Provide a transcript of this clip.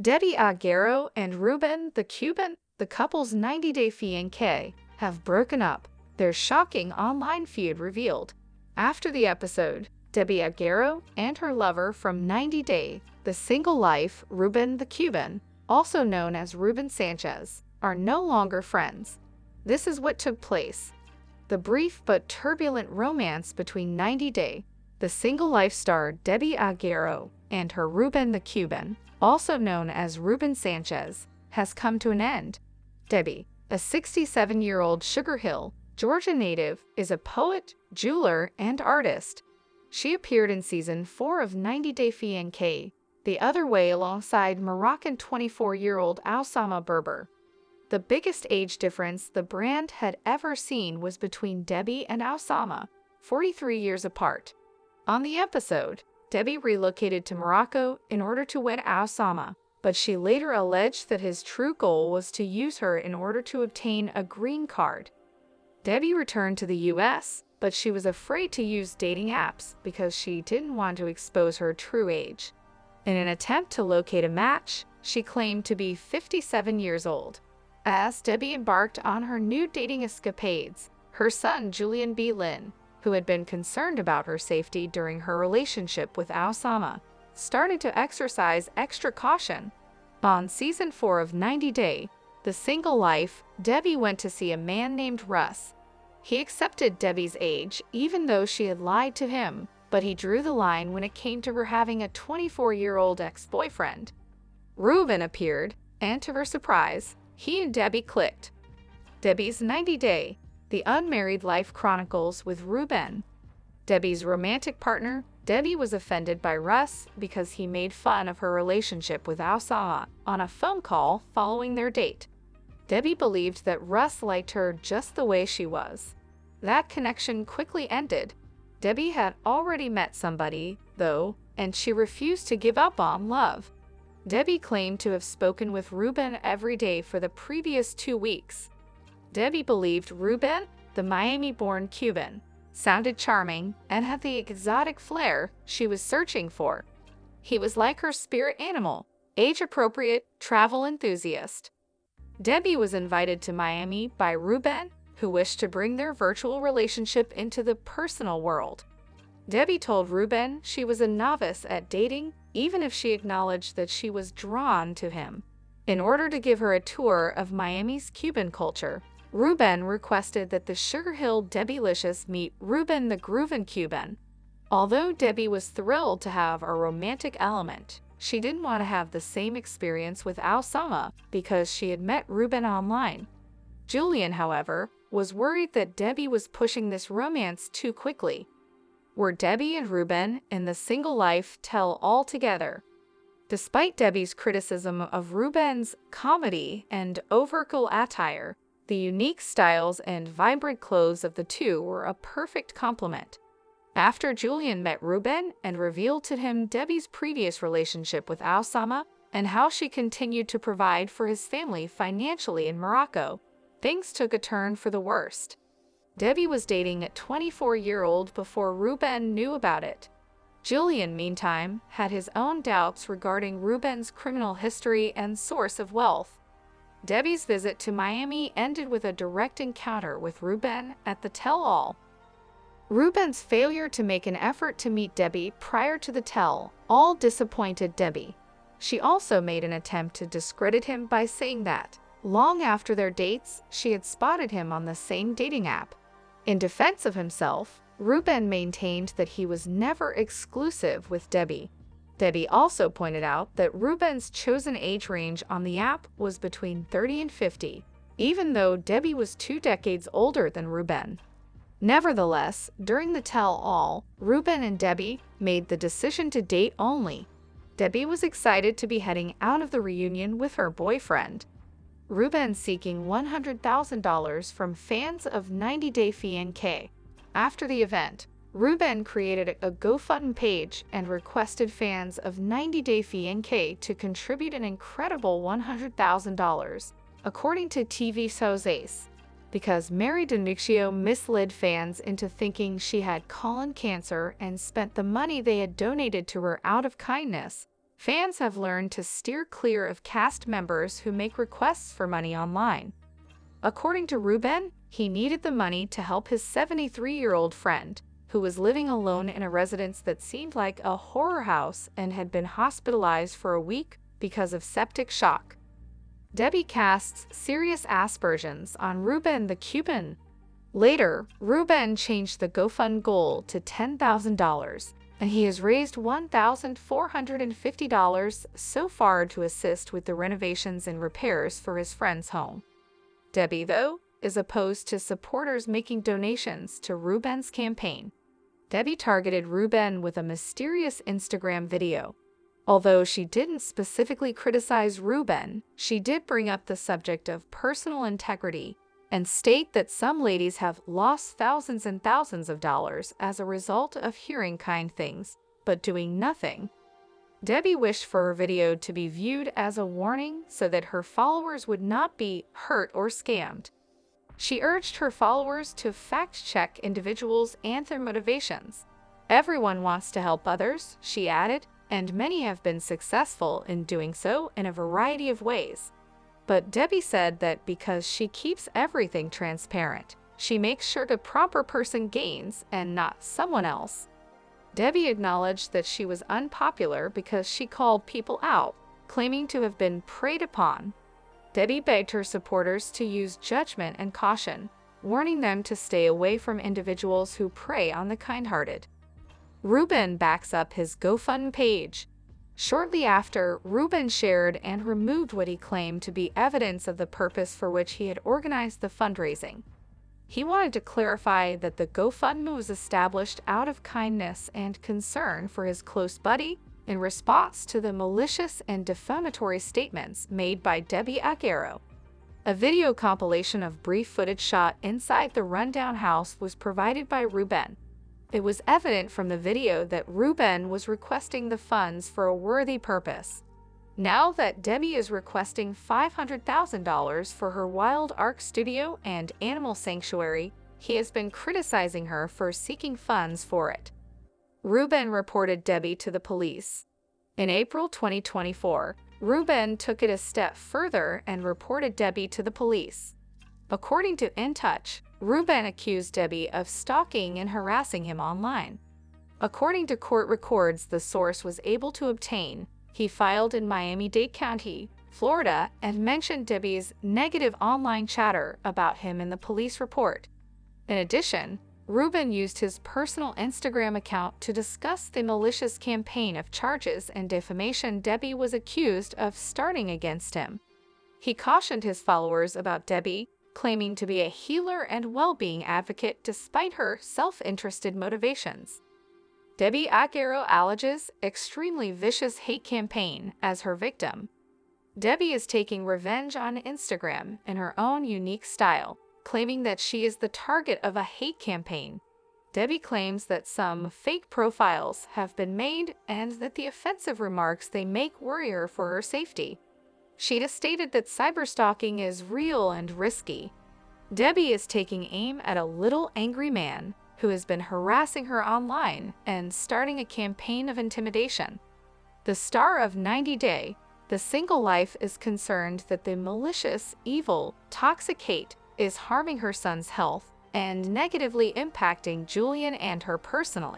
Debbie Aguero and Ruben the Cuban, the couple's 90-day fiancé, have broken up. Their shocking online feud revealed. After the episode, Debbie Aguero and her lover from 90 Day, the single life, Ruben the Cuban, also known as Ruben Sanchez, are no longer friends. This is what took place. The brief but turbulent romance between 90 Day, the single life star Debbie Aguero, and her Ruben the Cuban, also known as Ruben Sanchez, has come to an end. Debbie, a 67-year-old Sugar Hill, Georgia native, is a poet, jeweler, and artist. She appeared in Season 4 of 90 Day Fiancé, The Other Way alongside Moroccan 24-year-old Oussama Berber. The biggest age difference the brand had ever seen was between Debbie and Oussama, 43 years apart. On the episode, Debbie relocated to Morocco in order to wed Oussama, but she later alleged that his true goal was to use her in order to obtain a green card. Debbie returned to the US, but she was afraid to use dating apps because she didn't want to expose her true age. In an attempt to locate a match, she claimed to be 57 years old. As Debbie embarked on her new dating escapades, her son Julian B. Lynn, who had been concerned about her safety during her relationship with Oussama, started to exercise extra caution. On Season 4 of 90 Day, The Single Life, Debbie went to see a man named Russ. He accepted Debbie's age, even though she had lied to him, but he drew the line when it came to her having a 24-year-old ex-boyfriend. Ruben appeared, and to her surprise, he and Debbie clicked. Debbie's 90 Day, The Unmarried Life Chronicles with Ruben. Debbie's romantic partner, Debbie was offended by Russ because he made fun of her relationship with Oussama on a phone call following their date. Debbie believed that Russ liked her just the way she was. That connection quickly ended. Debbie had already met somebody, though, and she refused to give up on love. Debbie claimed to have spoken with Ruben every day for the previous 2 weeks. Debbie believed Ruben, the Miami-born Cuban, sounded charming and had the exotic flair she was searching for. He was like her spirit animal, age-appropriate, travel enthusiast. Debbie was invited to Miami by Ruben, who wished to bring their virtual relationship into the personal world. Debbie told Ruben she was a novice at dating, even if she acknowledged that she was drawn to him. In order to give her a tour of Miami's Cuban culture, Ruben requested that the Sugar Hill Debbie-licious meet Ruben the Groovin' Cuban. Although Debbie was thrilled to have a romantic element, she didn't want to have the same experience with Oussama because she had met Ruben online. Julian, however, was worried that Debbie was pushing this romance too quickly. Were Debbie and Ruben in the single life tell all together? Despite Debbie's criticism of Ruben's comedy and overkill attire, the unique styles and vibrant clothes of the two were a perfect complement. After Julian met Ruben and revealed to him Debbie's previous relationship with Oussama and how she continued to provide for his family financially in Morocco, things took a turn for the worst. Debbie was dating a 24-year-old before Ruben knew about it. Julian, meantime, had his own doubts regarding Ruben's criminal history and source of wealth. Debbie's visit to Miami ended with a direct encounter with Ruben at the tell-all. Ruben's failure to make an effort to meet Debbie prior to the tell-all disappointed Debbie. She also made an attempt to discredit him by saying that, long after their dates, she had spotted him on the same dating app. In defense of himself, Ruben maintained that he was never exclusive with Debbie. Debbie also pointed out that Ruben's chosen age range on the app was between 30 and 50, even though Debbie was 2 decades older than Ruben. Nevertheless, during the tell-all, Ruben and Debbie made the decision to date only. Debbie was excited to be heading out of the reunion with her boyfriend. Ruben seeking $100,000 from fans of 90 Day Fiancé. After the event, Ruben created a GoFundMe page and requested fans of 90 Day Fiancé to contribute an incredible $100,000, according to TV shows Ace. Because Mary Denuccio misled fans into thinking she had colon cancer and spent the money they had donated to her out of kindness, Fans have learned to steer clear of cast members who make requests for money online. According to Ruben, he needed the money to help his 73-year-old friend, who was living alone in a residence that seemed like a horror house and had been hospitalized for a week because of septic shock. Debbie casts serious aspersions on Ruben the Cuban. Later, Ruben changed the GoFundMe goal to $10,000, and he has raised $1,450 so far to assist with the renovations and repairs for his friend's home. Debbie, though, is opposed to supporters making donations to Ruben's campaign. Debbie targeted Ruben with a mysterious Instagram video. Although she didn't specifically criticize Ruben, she did bring up the subject of personal integrity and state that some ladies have lost thousands and thousands of dollars as a result of hearing kind things, but doing nothing. Debbie wished for her video to be viewed as a warning so that her followers would not be hurt or scammed. She urged her followers to fact-check individuals and their motivations. Everyone wants to help others, she added, and many have been successful in doing so in a variety of ways. But Debbie said that because she keeps everything transparent, she makes sure the proper person gains and not someone else. Debbie acknowledged that she was unpopular because she called people out, claiming to have been preyed upon. Debbie begged her supporters to use judgment and caution, warning them to stay away from individuals who prey on the kind-hearted. Ruben backs up his GoFundMe page. Shortly after, Ruben shared and removed what he claimed to be evidence of the purpose for which he had organized the fundraising. He wanted to clarify that the GoFundMe was established out of kindness and concern for his close buddy in response to the malicious and defamatory statements made by Debbie Aguero. A video compilation of brief footage shot inside the rundown house was provided by Ruben. It was evident from the video that Ruben was requesting the funds for a worthy purpose. Now that Debbie is requesting $500,000 for her wild art studio and animal sanctuary, he has been criticizing her for seeking funds for it. Ruben reported Debbie to the police. In April 2024, Ruben took it a step further and reported Debbie to the police. According to In Touch, Ruben accused Debbie of stalking and harassing him online. According to court records the source was able to obtain, he filed in Miami-Dade County, Florida, and mentioned Debbie's negative online chatter about him in the police report. In addition, Ruben used his personal Instagram account to discuss the malicious campaign of charges and defamation Debbie was accused of starting against him. He cautioned his followers about Debbie, claiming to be a healer and well-being advocate despite her self-interested motivations. Debbie Aguero alleges extremely vicious hate campaign as her victim. Debbie is taking revenge on Instagram in her own unique style, claiming that she is the target of a hate campaign. Debbie claims that some fake profiles have been made and that the offensive remarks they make worry her for her safety. She has stated that cyberstalking is real and risky. Debbie is taking aim at a little angry man who has been harassing her online and starting a campaign of intimidation. The star of 90 Day, The Single Life, is concerned that the malicious, evil, toxic hate is harming her son's health and negatively impacting Julian and her personally.